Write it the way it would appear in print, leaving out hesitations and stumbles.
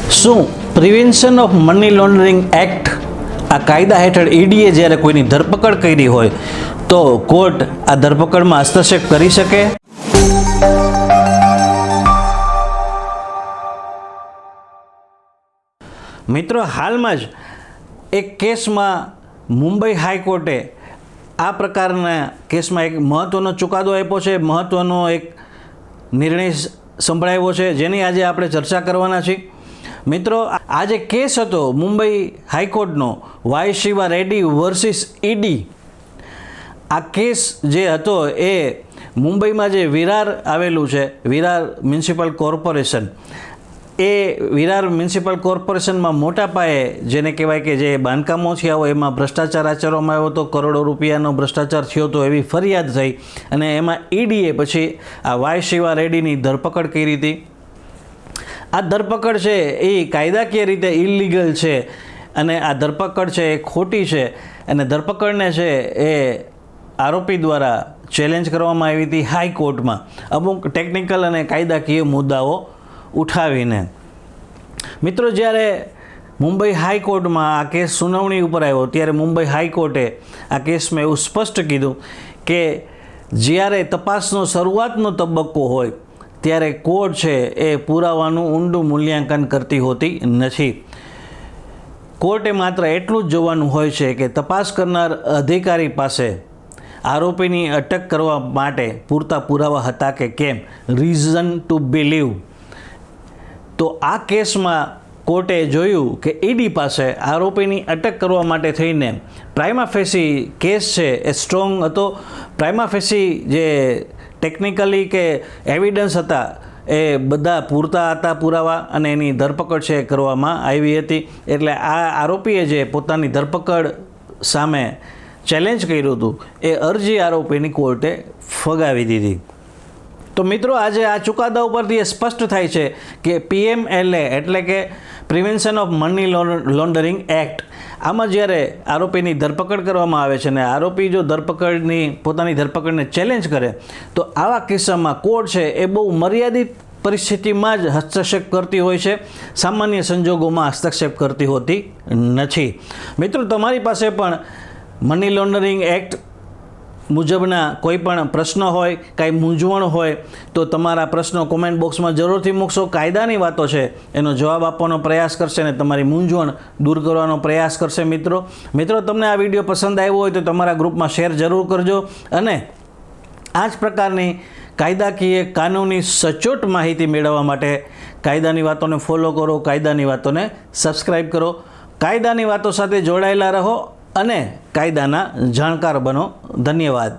શું prevention of money laundering act આ કાયદા હેઠળ ઈડીએ જ્યારે કોઈની ધરપકડ કરી હોય તો કોર્ટ આ ધરપકડમાં હસ્તક્ષેપ કરી શકે? મિત્રો, હાલમાં જ એક કેસમાં મુંબઈ હાઈકોર્ટે આ પ્રકારના કેસમાં એક મહત્ત્વનો ચુકાદો આપ્યો છે, મહત્ત્વનો એક નિર્ણય સંભળાવ્યો છે, જેની આજે આપણે ચર્ચા કરવાના છીએ. મિત્રો, આ જે કેસ હતો મુંબઈ હાઈકોર્ટનો Y Shiva Reddy versus ED, આ કેસ જે હતો એ મુંબઈમાં જે વિરાર આવેલું છે, વિરાર મ્યુનિસિપલ કોર્પોરેશન, એ વિરાર મ્યુનિસિપલ કોર્પોરેશનમાં મોટા પાયે જેને કહેવાય કે જે બાંધકામો થયા હોય એમાં ભ્રષ્ટાચાર આચરવામાં આવ્યો હતો, કરોડો રૂપિયાનો ભ્રષ્ટાચાર થયો હતો એવી ફરિયાદ થઈ અને એમાં ઈડીએ પછી આ વાય શિવા રેડ્ડીની ધરપકડ કરી હતી. આ ધરપકડ છે એ કાયદાકીય રીતે ઇલીગલ છે અને આ ધરપકડ છે એ ખોટી છે અને ધરપકડને છે એ આરોપી દ્વારા ચેલેન્જ કરવામાં આવી હતી હાઈકોર્ટમાં અમુક ટેકનિકલ અને કાયદાકીય મુદ્દાઓ ઉઠાવીને. મિત્રો, જ્યારે મુંબઈ હાઈકોર્ટમાં આ કેસ સુનાવણી ઉપર આવ્યો ત્યારે મુંબઈ હાઈકોર્ટે આ કેસમાં એવું સ્પષ્ટ કીધું કે જ્યારે તપાસનો શરૂઆતનો તબક્કો હોય ત્યારે કોર્ટ છે એ પુરાવાનું ઊંડું મૂલ્યાંકન કરતી હોતી નથી. કોર્ટે માત્ર એટલું જ જોવાનું હોય છે કે તપાસ કરનાર અધિકારી પાસે આરોપીની અટક કરવા માટે પૂરતા પુરાવા હતા કે કેમ, રીઝન ટુ બિલીવ. તો આ કેસમાં કોર્ટે જોયું કે ઈડી પાસે આરોપીની અટક કરવા માટે થઈને પ્રાઇમા ફેસી કેસ છે એ સ્ટ્રોંગ હતો. પ્રાઇમા ફેસી જે ટેકનિકલી કે એવિડન્સ હતા એ બધા પૂરતા હતા પુરાવા અને એની ધરપકડ છે કરવામાં આવી હતી. એટલે આ આરોપીએ જે પોતાની ધરપકડ સામે ચેલેન્જ કર્યું હતું એ અરજી આરોપીની કોર્ટે ફગાવી દીધી. તો મિત્રો, આજે આ ચુકાદા ઉપરથી એ સ્પષ્ટ થાય છે કે PMLA એટલે કે prevention of money laundering act, આમાં જ્યારે આરોપીની ધરપકડ કરવામાં આવે છે અને આરોપી જો પોતાની ધરપકડને ચેલેન્જ કરે તો આવા કિસ્સામાં કોર્ટ છે એ બહુ મર્યાદિત પરિસ્થિતિમાં જ હસ્તક્ષેપ કરતી હોય છે, સામાન્ય સંજોગોમાં હસ્તક્ષેપ કરતી હોતી નથી. મિત્રો, તમારી પાસે પણ મની લોન્ડરિંગ એક્ટ મુજબના કોઈ પણ પ્રશ્ન હોય, કાંઈ મૂંઝવણ હોય તો તમારા પ્રશ્નો કોમેન્ટ બોક્સમાં જરૂરથી મૂકશો. કાયદાની વાતો છે એનો જવાબ આપવાનો પ્રયાસ કરશે અને તમારી મૂંઝવણ દૂર કરવાનો પ્રયાસ કરશે. મિત્રો, તમને આ વિડીયો પસંદ આવ્યો હોય તો તમારા ગ્રુપમાં શેર જરૂર કરજો અને આ જ પ્રકારની કાયદાકીય કાનૂની સચોટ માહિતી મેળવવા માટે કાયદાની વાતોને ફોલો કરો, કાયદાની વાતોને સબસ્ક્રાઈબ કરો. કાયદાની વાતો સાથે જોડાયેલા રહો અને કાયદાના જાણકાર બનો. ધન્યવાદ.